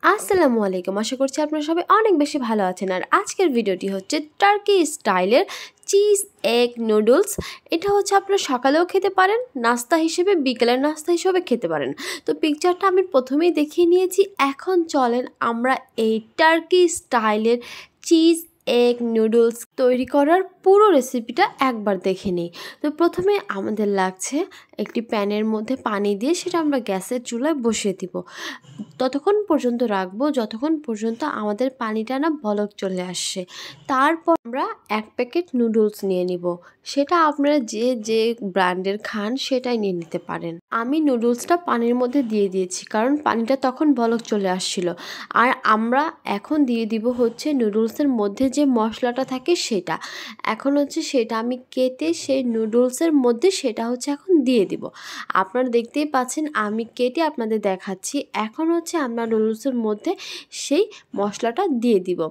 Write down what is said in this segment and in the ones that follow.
আসসালামু আলাইকুম। আশা করছি আপনারা সবাই অনেক বেশি ভালো আছেন। আর আজকের ভিডিওটি হচ্ছে টার্কি স্টাইলের চিজ এগ নুডলস। এটা হচ্ছে আপনারা সকালেও খেতে পারেন, নাস্তা হিসেবে, বিকেলের নাস্তা হিসেবে খেতে পারেন। তো পিকচারটা আমি প্রথমেই দেখিয়ে নিয়েছি। এখন চলেন আমরা এই টার্কি স্টাইলের চিজ এগ নুডলস তৈরি করার পুরো রেসিপিটা একবার দেখে নিই। তো প্রথমে আমাদের লাগছে একটি প্যানের মধ্যে পানি দিয়ে সেটা আমরা গ্যাসের চুলায় বসিয়ে দিব। ততক্ষণ পর্যন্ত রাখবো যতক্ষণ পর্যন্ত আমাদের পানিটা না বলক চলে আসছে। তারপর আমরা 1 প্যাকেট নুডলস নিয়ে নিব। সেটা আপনারা যে যে ব্র্যান্ডের খান সেটাই নিয়ে নিতে পারেন। আমি নুডলসটা পানির মধ্যে দিয়ে দিয়েছি কারণ পানিটা তখন বলক চলে আসছিল। আর আমরা এখন দিয়ে দিব হচ্ছে নুডলসের মধ্যে যে মশলাটা থাকে সেটা। এখন হচ্ছে সেটা আমি কেটে সেই নুডলসের মধ্যে সেটা হচ্ছে এখন দিয়ে দিব। আপনারা দেখতেই পাচ্ছেন আমি কেটে আপনাদের দেখাচ্ছি। এখন হচ্ছে আমরা নুডলসের মধ্যে সেই মশলাটা দিয়ে দিব।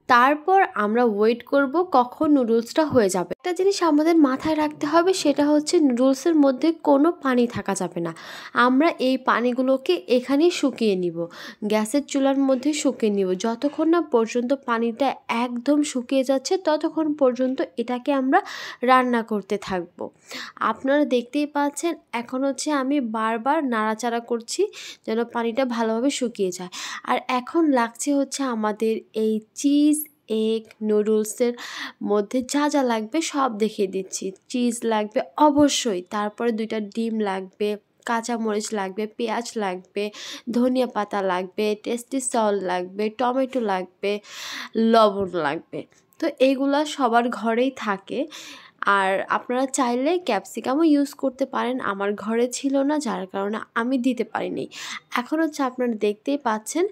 তারপর আমরা ওয়েট করব কখন নুডলসটা হয়ে যাবে। একটা জিনিস আমাদের মাথায় রাখতে হবে, সেটা হচ্ছে নুডলসের মধ্যে কোনো পানি থাকা যাবে না। আমরা এই পানিগুলোকে এখানেই শুকিয়ে নিব, গ্যাসের চুলার মধ্যে শুকিয়ে নিব। যতক্ষণ না পর্যন্ত পানিটা একদম শুকিয়ে যাচ্ছে ততক্ষণ পর্যন্ত এটাকে আমরা রান্না করতে থাকব। আপনারা দেখতেই পাচ্ছেন এখন হচ্ছে আমি বারবার নাড়াচাড়া করছি যেন পানিটা ভালোভাবে শুকিয়ে যায়। আর এখন লাগছে হচ্ছে আমাদের এই চিজ এগ নুডলসের মধ্যে যা যা লাগবে সব দেখিয়ে দিচ্ছি। চিজ লাগবে অবশ্যই, তারপরে 2টা ডিম লাগবে, কাঁচামরিচ লাগবে, পেঁয়াজ লাগবে, ধনিয়া পাতা লাগবে, টেস্টি সল্ট লাগবে, টমেটো লাগবে, লবণ লাগবে। তো এইগুলা সবার ঘরেই থাকে। আর আপনারা চাইলে ক্যাপসিকামও ইউজ করতে পারেন। আমার ঘরে ছিল না, যার কারণে আমি দিতে পারিনি। এখন হচ্ছে আপনারা দেখতেই পাচ্ছেন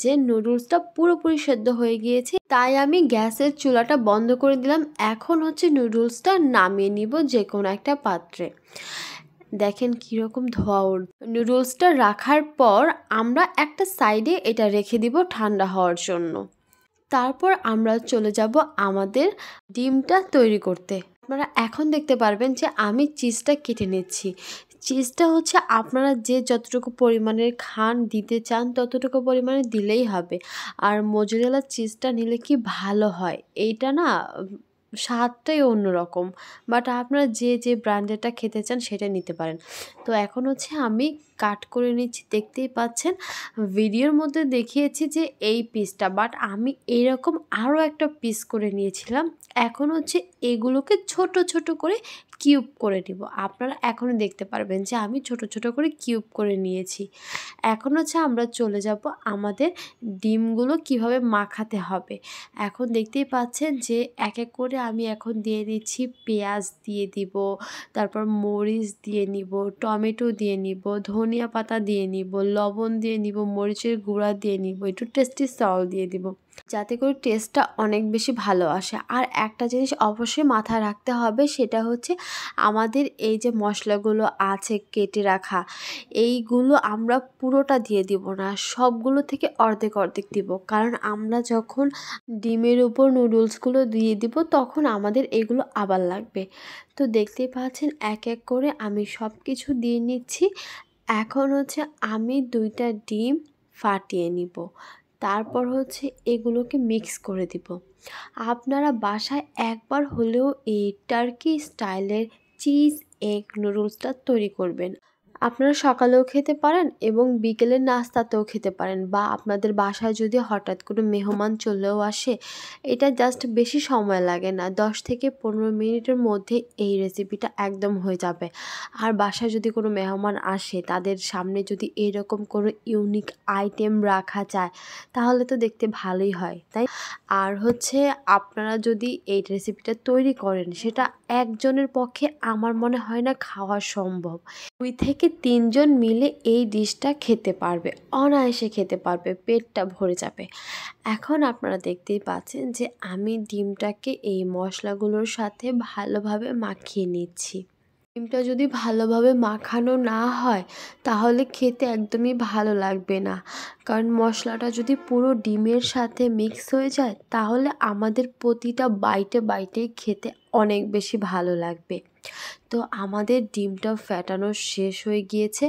যে নুডলসটা পুরোপুরি সেদ্ধ হয়ে গিয়েছে, তাই আমি গ্যাসের চুলাটা বন্ধ করে দিলাম। এখন হচ্ছে নুডলসটা নামিয়ে নিব যে কোনো একটা পাত্রে। দেখেন কীরকম ধোয়া উঠবে। নুডলসটা রাখার পর আমরা একটা সাইডে এটা রেখে দিব ঠান্ডা হওয়ার জন্য। তারপর আমরা চলে যাব আমাদের ডিমটা তৈরি করতে। আপনারা এখন দেখতে পারবেন যে আমি চিজটা কেটে নিচ্ছি। চিজটা হচ্ছে আপনারা যে যতটুকু পরিমাণের খান দিতে চান ততটুকু পরিমাণে দিলেই হবে। আর মোজারেলা চিজটা নিলে কি ভালো হয়, এইটা না স্বাদটাই অন্যরকম। বাট আপনারা যে যে ব্র্যান্ডেরটা খেতে চান সেটা নিতে পারেন। তো এখন হচ্ছে আমি কাট করে নিচ্ছি। দেখতেই পাচ্ছেন ভিডিওর মধ্যে দেখিয়েছি যে এই পিসটা, বাট আমি এইরকম আরও একটা পিস করে নিয়েছিলাম। এখন হচ্ছে এগুলোকে ছোট ছোট করে কিউব করে নিব। আপনারা এখনই দেখতে পারবেন যে আমি ছোট ছোট করে কিউব করে নিয়েছি। এখন হচ্ছে আমরা চলে যাব আমাদের ডিমগুলো কিভাবে মাখাতে হবে। এখন দেখতেই পাচ্ছেন যে এক এক করে আমি এখন দিয়ে দিচ্ছি। পেঁয়াজ দিয়ে দিব, তারপর মরিচ দিয়ে নিব, টমেটো দিয়ে নিব, ধনিয়া পাতা দিয়ে নিব, লবণ দিয়ে নিব, মরিচের গুঁড়া দিয়ে নিব, একটু টেস্টি সল্ট দিয়ে দিব যাতে করে টেস্টটা অনেক বেশি ভালো আসে। আর একটা জিনিস অবশ্যই মাথায় রাখতে হবে, সেটা হচ্ছে আমাদের এই যে মশলাগুলো আছে কেটে রাখা, এইগুলো আমরা পুরোটা দিয়ে দিব না, সবগুলো থেকে অর্ধেক অর্ধেক দিব। কারণ আমরা যখন ডিমের উপর নুডলসগুলো দিয়ে দিব তখন আমাদের এগুলো আবার লাগবে। তো দেখতেই পাচ্ছেন এক এক করে আমি সব কিছু দিয়ে নিচ্ছি। এখন হচ্ছে আমি 2টা ডিম ফাটিয়ে নিব, তারপর হচ্ছে এগুলোকে মিক্স করে দিব। আপনারা বাসায় একবার হলেও এই টার্কি স্টাইলের চিজ এগ নুডলসটা তৈরি করবেন। আপনারা সকালেও খেতে পারেন এবং বিকেলের নাস্তাতেও খেতে পারেন, বা আপনাদের বাসায় যদি হঠাৎ কোনো মেহমান চলেও আসে, এটা জাস্ট বেশি সময় লাগে না, 10 থেকে 15 মিনিটের মধ্যে এই রেসিপিটা একদম হয়ে যাবে। আর বাসায় যদি কোনো মেহমান আসে তাদের সামনে যদি এরকম কোনো ইউনিক আইটেম রাখা যায় তাহলে তো দেখতে ভালোই হয়, তাই। আর হচ্ছে আপনারা যদি এই রেসিপিটা তৈরি করেন সেটা একজনের পক্ষে আমার মনে হয় না খাওয়া সম্ভব। 2 থেকে 3 জন মিলে এই ডিশটা খেতে পারবে, অনায়াসে খেতে পারবে, পেটটা ভরে যাবে। এখন আপনারা দেখতেই পাচ্ছেন যে আমি ডিমটাকে এই মশলাগুলোর সাথে ভালোভাবে মাখিয়ে নিচ্ছি। ডিমটা যদি ভালোভাবে মাখানো না হয় তাহলে খেতে একদমই ভালো লাগবে না। কারণ মশলাটা যদি পুরো ডিমের সাথে মিক্স হয়ে যায় তাহলে আমাদের প্রতিটা বাইটে বাইটে খেতে অনেক বেশি ভালো লাগবে। তো আমাদের ডিমটা ফেটানো শেষ হয়ে গিয়েছে।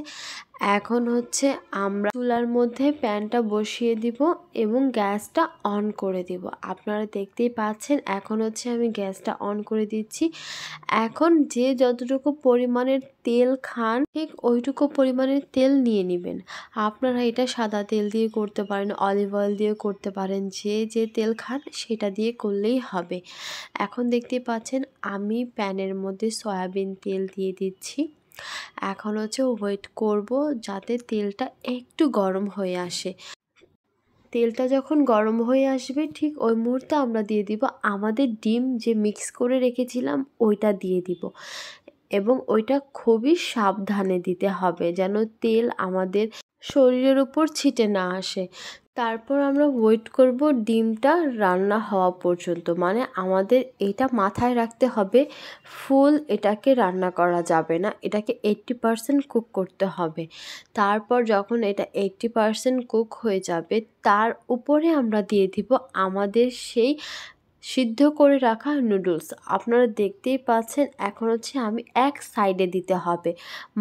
এখন হচ্ছে আমরা চুলার মধ্যে প্যানটা বসিয়ে দিব এবং গ্যাসটা অন করে দিব। আপনারা দেখতেই পাচ্ছেন এখন হচ্ছে আমি গ্যাসটা অন করে দিচ্ছি। এখন যে যতটুকু পরিমাণের তেল খান ঠিক ওইটুকু পরিমাণের তেল নিয়ে নেবেন। আপনারা এটা সাদা তেল দিয়ে করতে পারেন, অলিভ অয়েল দিয়ে করতে পারেন, যে তেল খান সেটা দিয়ে করলেই হবে। এখন দেখতেই পাচ্ছেন আমি প্যানের মধ্যে সয়াবিন তেল দিয়ে দিচ্ছি। এখন হচ্ছে ওয়েট করব যাতে তেলটা একটু গরম হয়ে আসে। তেলটা যখন গরম হয়ে আসবে ঠিক ওই মুহূর্তে আমরা দিয়ে দিব আমাদের ডিম যে মিক্স করে রেখেছিলাম ওইটা দিয়ে দিব, এবং ওইটা খুবই সাবধানে দিতে হবে যেন তেল আমাদের শরীরের উপর ছিটে না আসে। তারপর আমরা ওয়েট করব ডিমটা রান্না হওয়া পর্যন্ত, মানে আমাদের এটা মাথায় রাখতে হবে ফুল এটাকে রান্না করা যাবে না, এটাকে 80% কুক করতে হবে। তারপর যখন এটা 80% কুক হয়ে যাবে তার উপরে আমরা দিয়ে দিব আমাদের সেই সিদ্ধ করে রাখা নুডলস। আপনারা দেখতেই পাচ্ছেন এখন হচ্ছে আমি এক সাইডে দিতে হবে,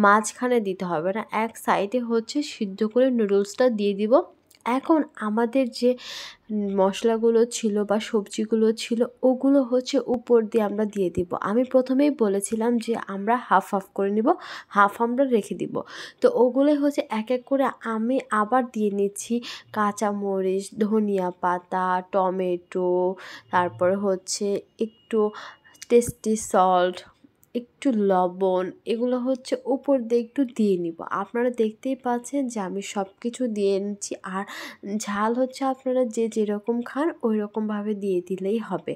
মাঝখানে দিতে হবে না, এক সাইডে হচ্ছে সিদ্ধ করে নুডলসটা দিয়ে দিব। এখন আমাদের যে মশলাগুলো ছিল বা সবজিগুলো ছিল ওগুলো হচ্ছে উপর দিয়ে আমরা দিয়ে দিব। আমি প্রথমেই বলেছিলাম যে আমরা হাফ হাফ করে নিব, হাফ আমরা রেখে দিব। তো ওগুলো হচ্ছে এক এক করে আমি আবার দিয়ে নিচ্ছি কাঁচামরিচ, ধনিয়া পাতা, টমেটো, তারপরে হচ্ছে একটু টেস্টি সল্ট, একটু লবণ, এগুলো হচ্ছে উপর দিয়ে একটু দিয়ে নিব। আপনারা দেখতেই পাচ্ছেন যে আমি সব কিছু দিয়ে নিচ্ছি। আর ঝাল হচ্ছে আপনারা যে যেরকম খান ওই রকমভাবে দিয়ে দিলেই হবে।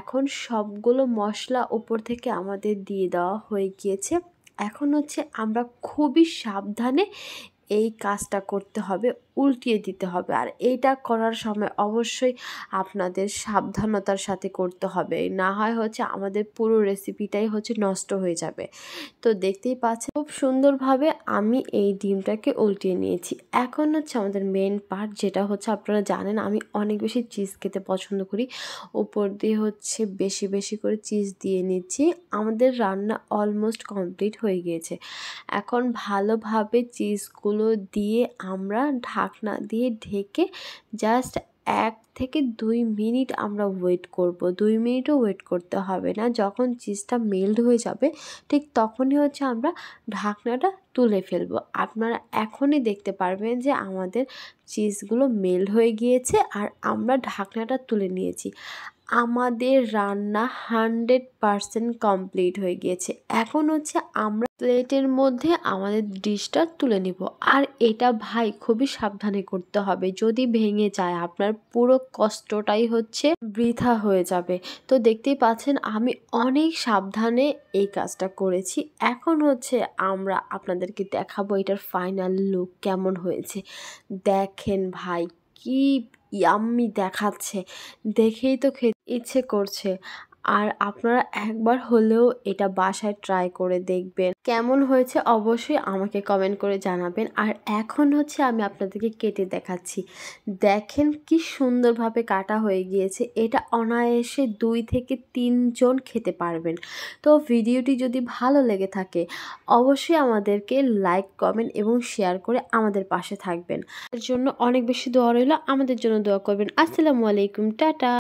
এখন সবগুলো মশলা উপর থেকে আমাদের দিয়ে দেওয়া হয়ে গিয়েছে। এখন হচ্ছে আমরা খুবই সাবধানে এই কাজটা করতে হবে, উল্টিয়ে দিতে হবে। আর এইটা করার সময় অবশ্যই আপনাদের সাবধানতার সাথে করতে হবে, না হয় হচ্ছে আমাদের পুরো রেসিপিটাই হচ্ছে নষ্ট হয়ে যাবে। তো দেখতেই পাচ্ছেন খুব সুন্দরভাবে আমি এই ডিমটাকে উল্টিয়ে নিয়েছি। এখন হচ্ছে আমাদের মেন পার্ট, যেটা হচ্ছে আপনারা জানেন আমি অনেক বেশি চিজ খেতে পছন্দ করি। উপর দিয়ে হচ্ছে বেশি বেশি করে চিজ দিয়ে নিচ্ছি। আমাদের রান্না অলমোস্ট কমপ্লিট হয়ে গিয়েছে। এখন ভালোভাবে চিজগুলো দিয়ে আমরা ঢাকনা দিয়ে ঢেকে জাস্ট 1 থেকে 2 মিনিট আমরা ওয়েট করব। 2 মিনিটও ওয়েট করতে হবে না, যখন চিজটা মেল্ট হয়ে যাবে ঠিক তখনই হচ্ছে আমরা ঢাকনাটা তুলে ফেলবো। আপনারা এখনই দেখতে পারবেন যে আমাদের চিজগুলো মেল্ট হয়ে গিয়েছে আর আমরা ঢাকনাটা তুলে নিয়েছি। আমাদের রান্না 100% কমপ্লিট হয়ে গিয়েছে। এখন হচ্ছে আমরা প্লেটের মধ্যে আমাদের ডিশটা তুলে নিব। আর এটা ভাই খুবই সাবধানে করতে হবে, যদি ভেঙে যায় আপনার পুরো কষ্টটাই হচ্ছে বৃথা হয়ে যাবে। তো দেখতেই পাচ্ছেন আমি অনেক সাবধানে এই কাজটা করেছি। এখন হচ্ছে আমরা আপনাদেরকে দেখাবো এটার ফাইনাল লুক কেমন হয়েছে। দেখেন ভাই কি ইয়াম্মি দেখাচ্ছে, দেখেই তো খেতে ইচ্ছে করছে। আর আপনারা একবার হলেও এটা বাসায় ট্রাই করে দেখবেন, কেমন হয়েছে অবশ্যই আমাকে কমেন্ট করে জানাবেন। আর এখন হচ্ছে আমি আপনাদেরকে কেটে দেখাচ্ছি, দেখেন কি সুন্দরভাবে কাটা হয়ে গিয়েছে। এটা অনায়াসে 2 থেকে 3 জন খেতে পারবেন। তো ভিডিওটি যদি ভালো লেগে থাকে অবশ্যই আমাদেরকে লাইক, কমেন্ট এবং শেয়ার করে আমাদের পাশে থাকবেন। এর জন্য অনেক বেশি দোয়া রইল, আমাদের জন্য দোয়া করবেন। আসসালামু আলাইকুম, টাটা।